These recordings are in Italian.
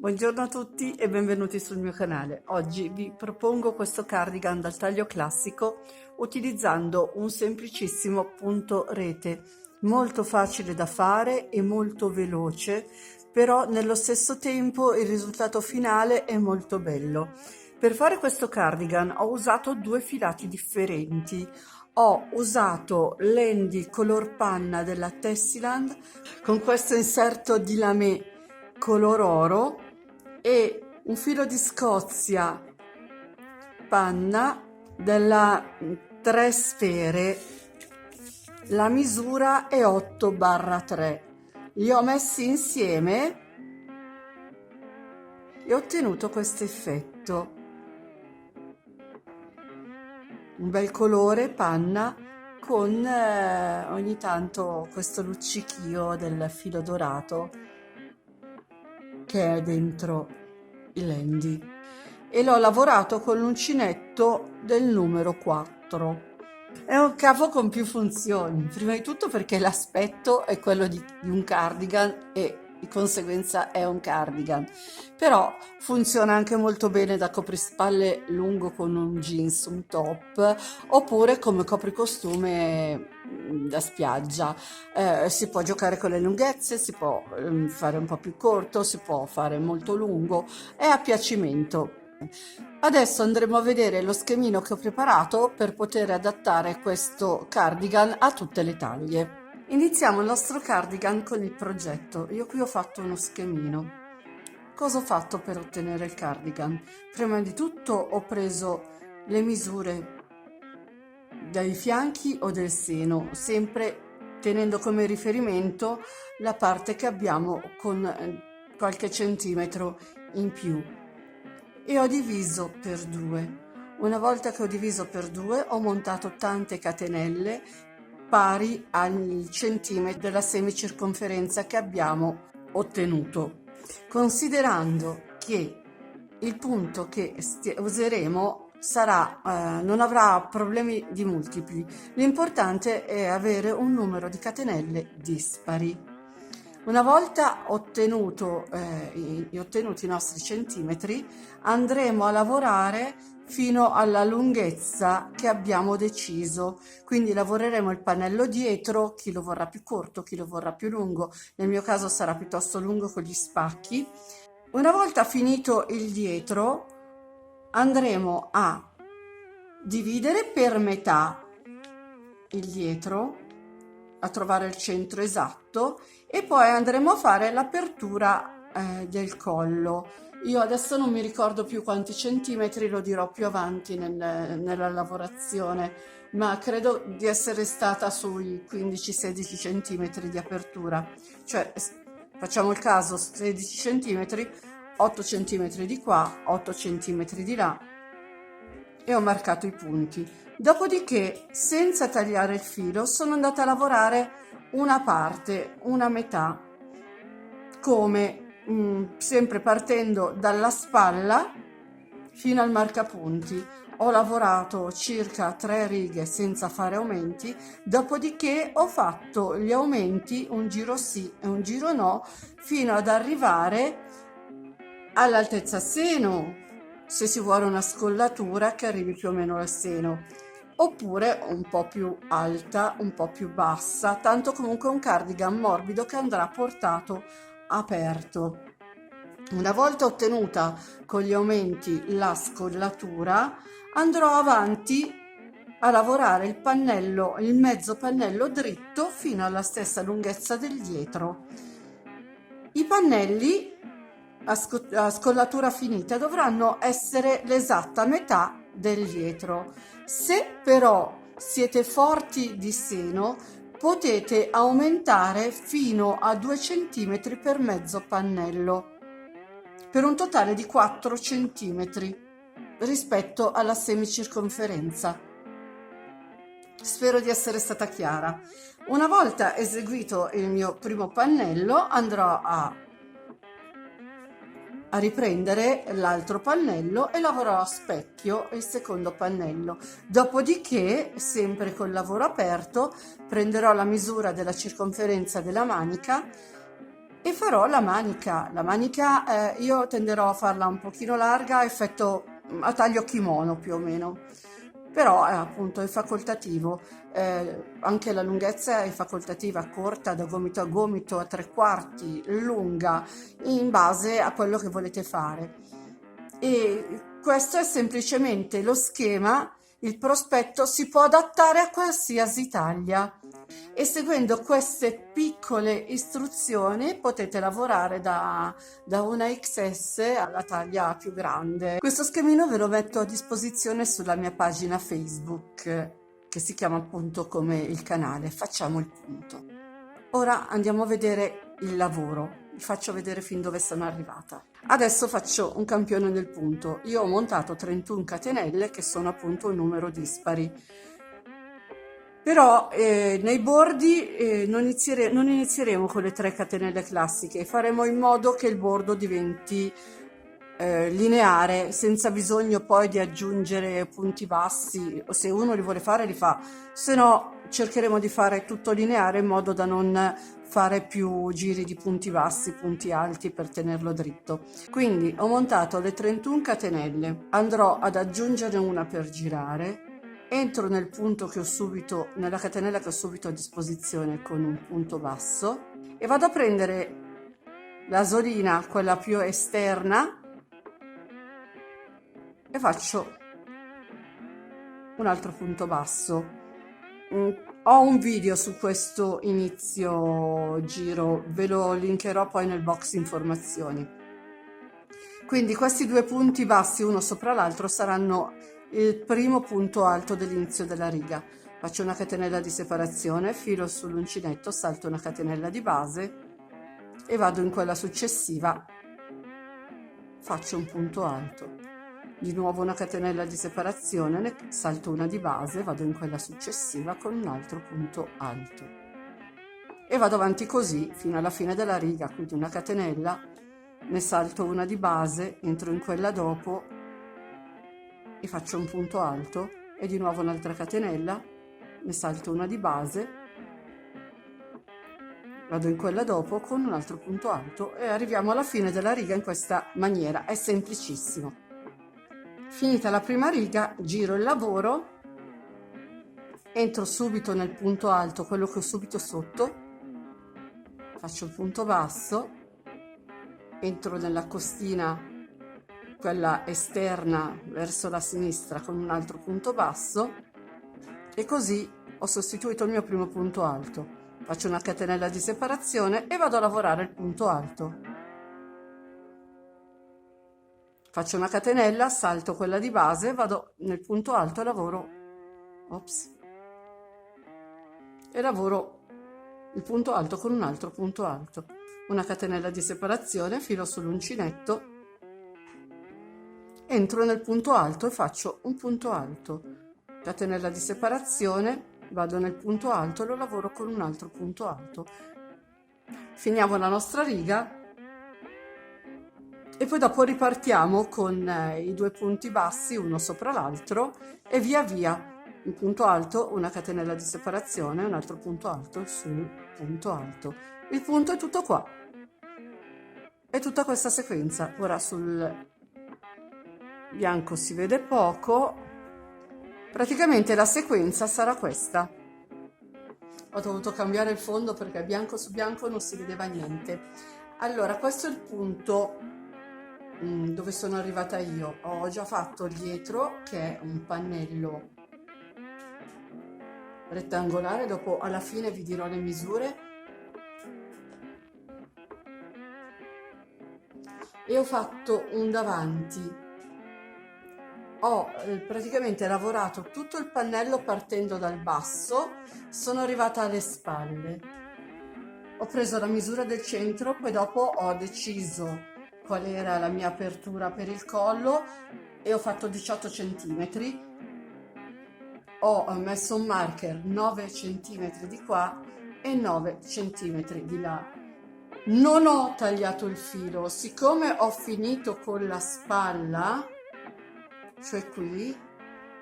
Buongiorno a tutti e benvenuti sul mio canale. Oggi vi propongo questo cardigan dal taglio classico utilizzando un semplicissimo punto rete, molto facile da fare e molto veloce, però nello stesso tempo il risultato finale è molto bello. Per fare questo cardigan ho usato due filati differenti. Ho usato l'Handy color panna della Tessiland con questo inserto di lamé color oro e un filo di Scozia panna della 3 sfere. La misura è 8/3. Li ho messi insieme e ho ottenuto questo effetto. Un bel colore panna con ogni tanto questo luccichio del filo dorato che è dentro il Handy, e l'ho lavorato con l'uncinetto del numero 4. È un capo con più funzioni, prima di tutto perché l'aspetto è quello di un cardigan e di conseguenza è un cardigan, però funziona anche molto bene da coprispalle lungo con un jeans, un top, oppure come copricostume da spiaggia. Si può giocare con le lunghezze, si può fare un po' più corto, si può fare molto lungo, è a piacimento. Adesso andremo a vedere lo schemino che ho preparato per poter adattare questo cardigan a tutte le taglie. Iniziamo il nostro cardigan con il progetto. Io qui ho fatto uno schemino. Cosa ho fatto per ottenere il cardigan? Prima di tutto ho preso le misure dai fianchi o del seno, sempre tenendo come riferimento la parte che abbiamo con qualche centimetro in più, e ho diviso per 2. Una volta che ho diviso per 2 ho montato tante catenelle pari al centimetro della semicirconferenza che abbiamo ottenuto, considerando che il punto che useremo non avrà problemi di multipli. L'importante è avere un numero di catenelle dispari. Una volta ottenuti i nostri centimetri, andremo a lavorare fino alla lunghezza che abbiamo deciso. Quindi lavoreremo il pannello dietro, chi lo vorrà più corto, chi lo vorrà più lungo. Nel mio caso sarà piuttosto lungo con gli spacchi. Una volta finito il dietro, andremo a dividere per metà il dietro, a trovare il centro esatto, e poi andremo a fare l'apertura del collo. Io adesso non mi ricordo più quanti centimetri, lo dirò più avanti nella lavorazione, ma credo di essere stata sui 15-16 centimetri di apertura. Cioè, facciamo il caso, 16 centimetri, 8 centimetri di qua, 8 centimetri di là, e ho marcato i punti. Dopodiché, senza tagliare il filo, sono andata a lavorare una parte, una metà, come sempre partendo dalla spalla fino al marcapunti. Ho lavorato circa 3 righe senza fare aumenti, dopodiché ho fatto gli aumenti, un giro sì e un giro no, fino ad arrivare all'altezza seno, se si vuole una scollatura che arrivi più o meno al seno, oppure un po' più alta, un po' più bassa, tanto comunque un cardigan morbido che andrà portato aperto. Una volta ottenuta con gli aumenti la scollatura, andrò avanti a lavorare il pannello, il mezzo pannello dritto fino alla stessa lunghezza del dietro. I pannelli a scollatura finita dovranno essere l'esatta metà del dietro. Se però siete forti di seno, potete aumentare fino a 2 cm per mezzo pannello, per un totale di 4 cm rispetto alla semicirconferenza. Spero di essere stata chiara. Una volta eseguito il mio primo pannello, andrò a riprendere l'altro pannello e lavorerò a specchio il secondo pannello. Dopodiché, sempre col lavoro aperto, prenderò la misura della circonferenza della manica e farò la manica. La manica io tenderò a farla un pochino larga, effetto a taglio kimono più o meno, però appunto è facoltativo. Anche la lunghezza è facoltativa, corta da gomito a gomito, a 3/4, lunga, in base a quello che volete fare. E questo è semplicemente lo schema. Il prospetto si può adattare a qualsiasi taglia e seguendo queste piccole istruzioni potete lavorare da una XS alla taglia più grande. Questo schemino ve lo metto a disposizione sulla mia pagina Facebook, che si chiama appunto come il canale Facciamo il Punto. Ora andiamo a vedere il lavoro, vi faccio vedere fin dove sono arrivata. Adesso faccio un campione del punto. Io ho montato 31 catenelle che sono appunto un numero dispari. Però nei bordi non inizieremo con le 3 catenelle classiche, faremo in modo che il bordo diventi lineare, senza bisogno poi di aggiungere punti bassi, o se uno li vuole fare li fa, se no cercheremo di fare tutto lineare in modo da non fare più giri di punti bassi, punti alti per tenerlo dritto. Quindi ho montato le 31 catenelle, andrò ad aggiungere una per girare, entro nel punto che ho subito, nella catenella che ho subito a disposizione con un punto basso e vado a prendere l'asolina, quella più esterna, e faccio un altro punto basso. Ho un video su questo inizio giro, ve lo linkerò poi nel box informazioni. Quindi questi 2 punti bassi uno sopra l'altro saranno il primo punto alto dell'inizio della riga. Faccio una catenella di separazione, filo sull'uncinetto, salto una catenella di base e vado in quella successiva, faccio un punto alto. Di nuovo una catenella di separazione, ne salto una di base, vado in quella successiva con un altro punto alto e vado avanti così fino alla fine della riga. Quindi una catenella, ne salto una di base, entro in quella dopo e faccio un punto alto e di nuovo un'altra catenella, ne salto una di base, vado in quella dopo con un altro punto alto e arriviamo alla fine della riga in questa maniera. È semplicissimo. Finita la prima riga, giro il lavoro, entro subito nel punto alto, quello che ho subito sotto, faccio il punto basso, entro nella costina, quella esterna verso la sinistra, con un altro punto basso e così ho sostituito il mio primo punto alto. Faccio una catenella di separazione e vado a lavorare il punto alto. Faccio una catenella, salto quella di base, vado nel punto alto e lavoro, e lavoro il punto alto con un altro punto alto. Una catenella di separazione, filo sull'uncinetto, entro nel punto alto e faccio un punto alto. Catenella di separazione, vado nel punto alto e lo lavoro con un altro punto alto. Finiamo la nostra riga. E poi dopo ripartiamo con i 2 punti bassi uno sopra l'altro e via via un punto alto, una catenella di separazione, un altro punto alto sul punto alto. Il punto è tutto qua, è tutta questa sequenza. Ora sul bianco si vede poco, praticamente la sequenza sarà questa. Ho dovuto cambiare il fondo perché bianco su bianco non si vedeva niente. Allora, questo è il punto dove sono arrivata io. Ho già fatto il dietro, che è un pannello rettangolare, dopo alla fine vi dirò le misure, e ho fatto un davanti. Ho praticamente lavorato tutto il pannello partendo dal basso, sono arrivata alle spalle, ho preso la misura del centro, poi dopo ho deciso qual era la mia apertura per il collo e ho fatto 18 centimetri. Ho messo un marker 9 centimetri di qua e 9 centimetri di là. Non ho tagliato il filo, siccome ho finito con la spalla, cioè qui,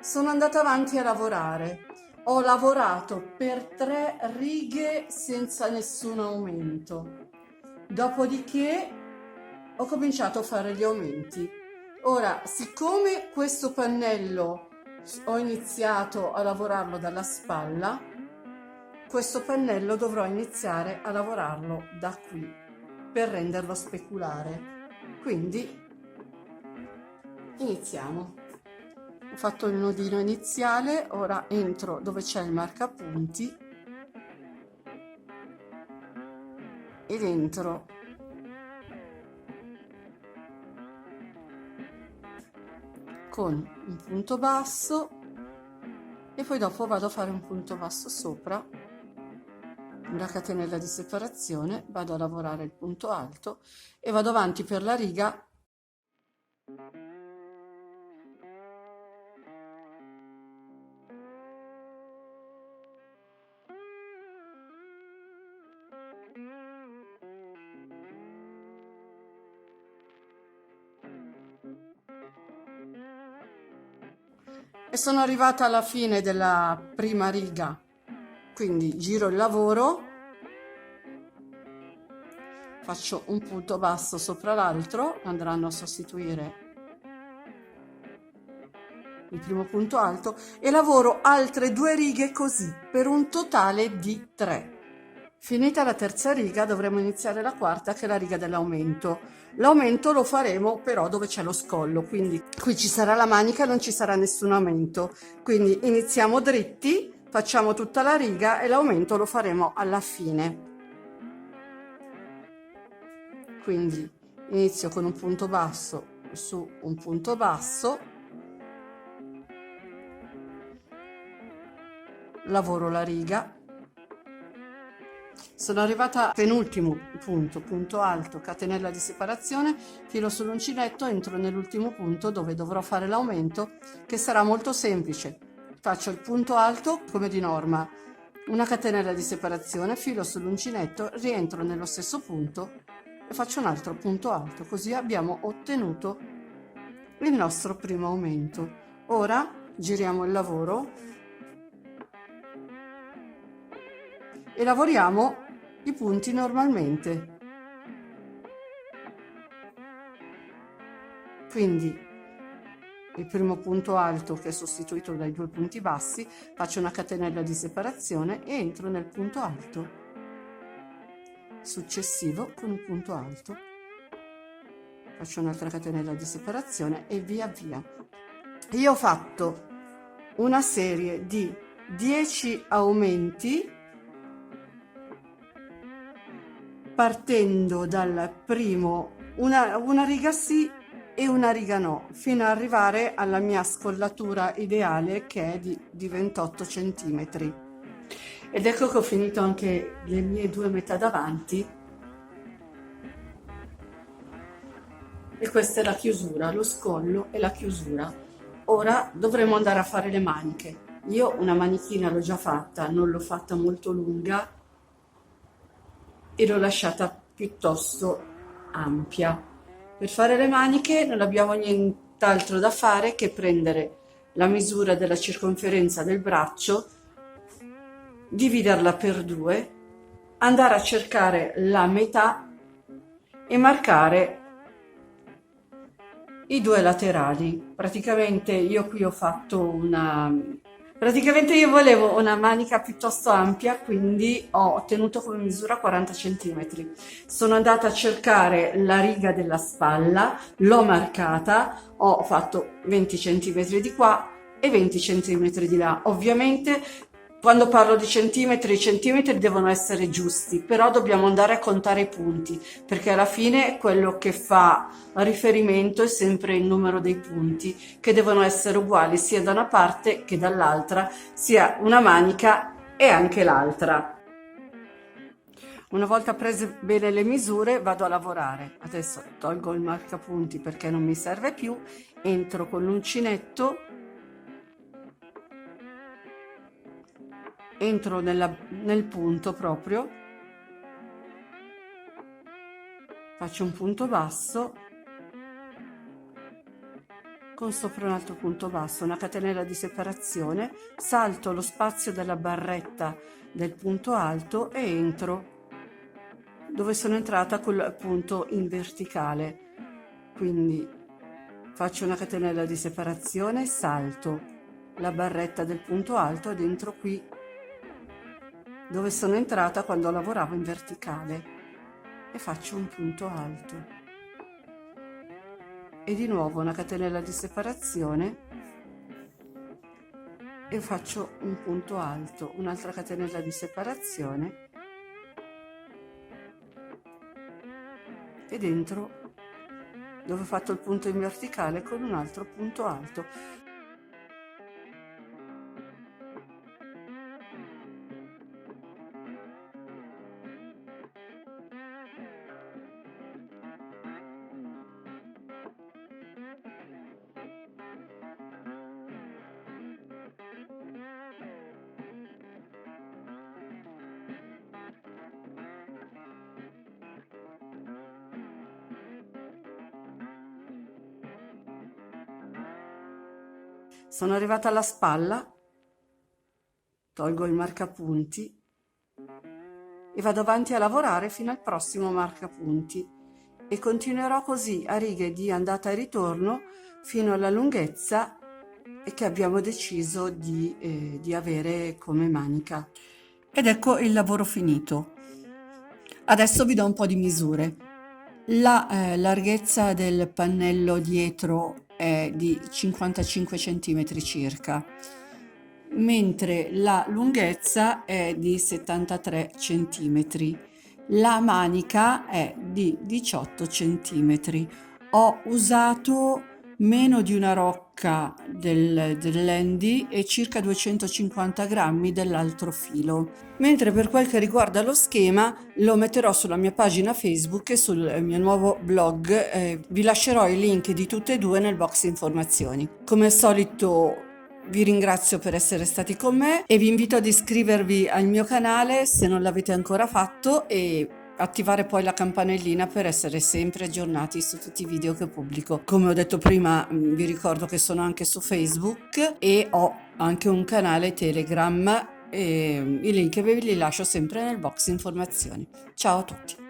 sono andata avanti a lavorare. Ho lavorato per 3 righe senza nessun aumento. Dopodiché ho cominciato a fare gli aumenti. Ora, siccome questo pannello ho iniziato a lavorarlo dalla spalla, questo pannello dovrò iniziare a lavorarlo da qui per renderlo speculare. Quindi iniziamo. Ho fatto il nodino iniziale, ora entro dove c'è il marcapunti ed entro con un punto basso e poi dopo vado a fare un punto basso sopra una catenella di separazione, vado a lavorare il punto alto e vado avanti per la riga e sono arrivata alla fine della prima riga, quindi giro il lavoro, faccio un punto basso sopra l'altro, andranno a sostituire il primo punto alto e lavoro altre 2 righe così per un totale di 3. Finita la terza riga dovremo iniziare la quarta, che è la riga dell'aumento. L'aumento lo faremo però dove c'è lo scollo, quindi qui ci sarà la manica, non ci sarà nessun aumento, quindi iniziamo dritti, facciamo tutta la riga e l'aumento lo faremo alla fine. Quindi inizio con un punto basso su un punto basso, lavoro la riga, sono arrivata al penultimo punto, punto alto, catenella di separazione, filo sull'uncinetto, entro nell'ultimo punto dove dovrò fare l'aumento, che sarà molto semplice. Faccio il punto alto come di norma, una catenella di separazione, filo sull'uncinetto, rientro nello stesso punto e faccio un altro punto alto, così abbiamo ottenuto il nostro primo aumento. Ora giriamo il lavoro e lavoriamo i punti normalmente. Quindi il primo punto alto, che è sostituito dai 2 punti bassi, faccio una catenella di separazione e entro nel punto alto successivo con un punto alto, faccio un'altra catenella di separazione e via via. Io ho fatto una serie di 10 aumenti partendo dal primo, una riga sì e una riga no, fino ad arrivare alla mia scollatura ideale, che è di 28 centimetri. Ed ecco che ho finito anche le mie 2 metà davanti e questa è la chiusura, lo scollo e la chiusura. Ora dovremo andare a fare le maniche. Io una manichina l'ho già fatta, non l'ho fatta molto lunga e l'ho lasciata piuttosto ampia. Per fare le maniche non abbiamo nient'altro da fare che prendere la misura della circonferenza del braccio, dividerla per 2, andare a cercare la metà e marcare i 2 laterali. Praticamente io qui ho fatto praticamente io volevo una manica piuttosto ampia, quindi ho ottenuto come misura 40 cm. Sono andata a cercare la riga della spalla, l'ho marcata, ho fatto 20 cm di qua e 20 cm di là. Ovviamente quando parlo di centimetri, i centimetri devono essere giusti, però dobbiamo andare a contare i punti, perché alla fine quello che fa riferimento è sempre il numero dei punti, che devono essere uguali sia da una parte che dall'altra, sia una manica e anche l'altra. Una volta prese bene le misure vado a lavorare. Adesso tolgo il marcapunti perché non mi serve più, entro con l'uncinetto, entro nel punto proprio, faccio un punto basso con sopra un altro punto basso, una catenella di separazione, salto lo spazio della barretta del punto alto e entro dove sono entrata col punto in verticale. Quindi faccio una catenella di separazione, salto la barretta del punto alto ed entro qui dove sono entrata quando lavoravo in verticale e faccio un punto alto e di nuovo una catenella di separazione e faccio un punto alto, un'altra catenella di separazione ed entro dove ho fatto il punto in verticale con un altro punto alto. Sono arrivata alla spalla, tolgo il marcapunti e vado avanti a lavorare fino al prossimo marcapunti e continuerò così a righe di andata e ritorno fino alla lunghezza che abbiamo deciso di avere come manica. Ed ecco il lavoro finito. Adesso vi do un po' di misure. La larghezza del pannello dietro è di 55 cm circa, mentre la lunghezza è di 73 cm. La manica è di 18 cm. Ho usato meno di una rocca dell'Handy e circa 250 grammi dell'altro filo. Mentre per quel che riguarda lo schema lo metterò sulla mia pagina Facebook e sul mio nuovo blog, vi lascerò i link di tutte e due nel box informazioni. Come al solito vi ringrazio per essere stati con me e vi invito ad iscrivervi al mio canale se non l'avete ancora fatto e attivare poi la campanellina per essere sempre aggiornati su tutti i video che pubblico. Come ho detto prima, vi ricordo che sono anche su Facebook e ho anche un canale Telegram e i link ve li lascio sempre nel box informazioni. Ciao a tutti!